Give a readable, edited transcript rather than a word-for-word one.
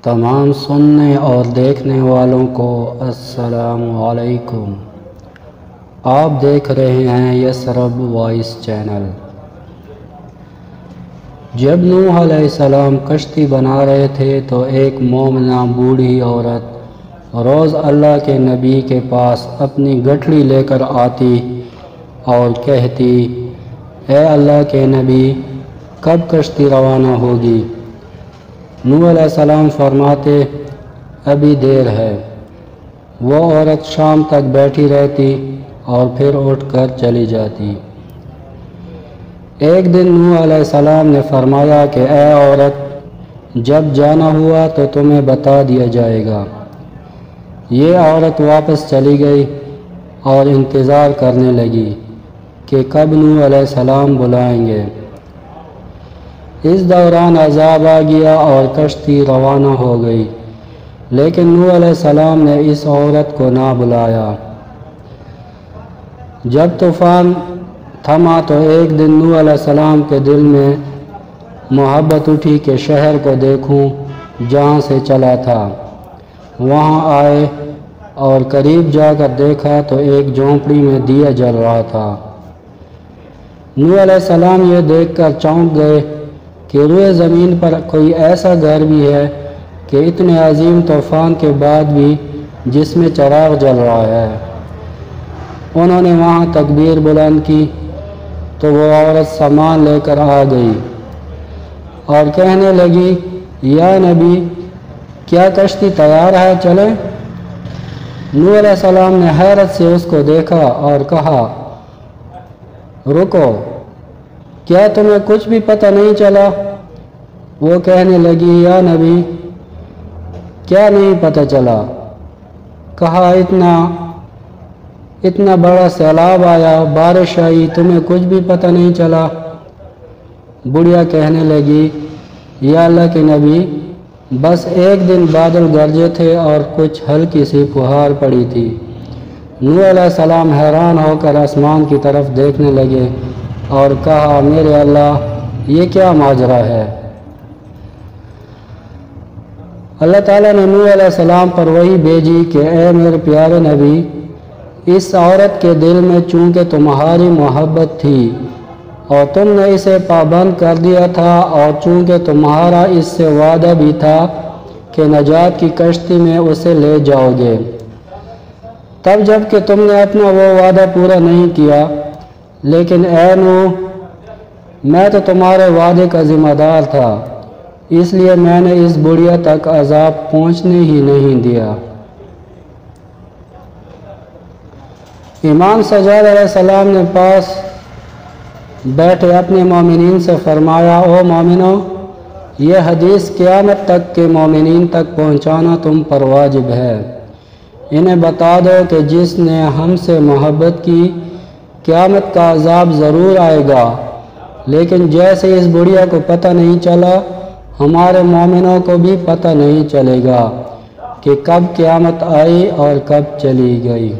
तमाम सुनने और देखने वालों को अस्सलाम वालेकुम। आप देख रहे हैं यसरब वॉइस चैनल। जब नूह अलैहिस्सलाम कश्ती बना रहे थे तो एक मोमिना बूढ़ी औरत रोज़ अल्लाह के नबी के पास अपनी गठरी लेकर आती और कहती, ए अल्लाह के नबी, कब कश्ती रवाना होगी? नूह अलैहिस्सलाम फरमाते, अभी देर है। वो औरत शाम तक बैठी रहती और फिर उठकर चली जाती। एक दिन नूह अलैहिस्सलाम ने फरमाया कि ए औरत, जब जाना हुआ तो तुम्हें बता दिया जाएगा। ये औरत वापस चली गई और इंतज़ार करने लगी कि कब नूह अलैहिस्सलाम बुलाएंगे। इस दौरान अज़ाब आ गया और कश्ती रवाना हो गई, लेकिन नूह अलैहिस्सलाम ने इस औरत को ना बुलाया। जब तूफ़ान थमा तो एक दिन नूह अलैहिस्सलाम के दिल में मोहब्बत उठी कि शहर को देखूं जहां से चला था। वहां आए और करीब जाकर देखा तो एक झोंपड़ी में दिया जल रहा था। नूह अलैहिस्सलाम ये देखकर चौंक गए कि रुए ज़मीन पर कोई ऐसा घर भी है कि इतने अजीम तूफ़ान के बाद भी जिसमें चिराग जल रहा है। उन्होंने वहाँ तकबीर बुलंद की तो वो औरत सामान लेकर आ गई और कहने लगी, या नबी, क्या कश्ती तैयार है, चले? नूह अलैहिस्सलाम ने हैरत से उसको देखा और कहा, रुको, क्या तुम्हें कुछ भी पता नहीं चला? वो कहने लगी, या नबी, क्या नहीं पता चला? कहा, इतना बड़ा सैलाब आया, बारिश आई, तुम्हें कुछ भी पता नहीं चला? बुढ़िया कहने लगी, या अल्लाह के नबी, बस एक दिन बादल गरजे थे और कुछ हल्की सी फुहार पड़ी थी। नूह अलैहिस्सलाम हैरान होकर आसमान की तरफ देखने लगे और कहा, मेरे अल्लाह, ये क्या माजरा है? अल्लाह ताला ने नूह अलैहिस्सलाम पर वही भेजी कि ए मेरे प्यारे नबी, इस औरत के दिल में चूँकि तुम्हारी मोहब्बत थी और तुमने इसे पाबंद कर दिया था और चूँकि तुम्हारा इससे वादा भी था कि नजात की कश्ती में उसे ले जाओगे, तब जबकि तुमने अपना वो वादा पूरा नहीं किया, लेकिन ऐ नूह, मैं तो तुम्हारे वादे का ज़िम्मेदार था, इसलिए मैंने इस बुढ़िया तक अज़ाब पहुँचने ही नहीं दिया। इमाम सज्जाद अलैहिस्सलाम ने पास बैठे अपने मोमिनीन से फरमाया, ओ मोमिनो, ये हदीस क़यामत तक के मोमिनीन तक पहुँचाना तुम पर वाजिब है। इन्हें बता दो कि जिसने हमसे मोहब्बत की, क़यामत का अज़ाब ज़रूर आएगा, लेकिन जैसे इस बुढ़िया को पता नहीं चला, हमारे मोमिनों को भी पता नहीं चलेगा कि कब क़यामत आई और कब चली गई।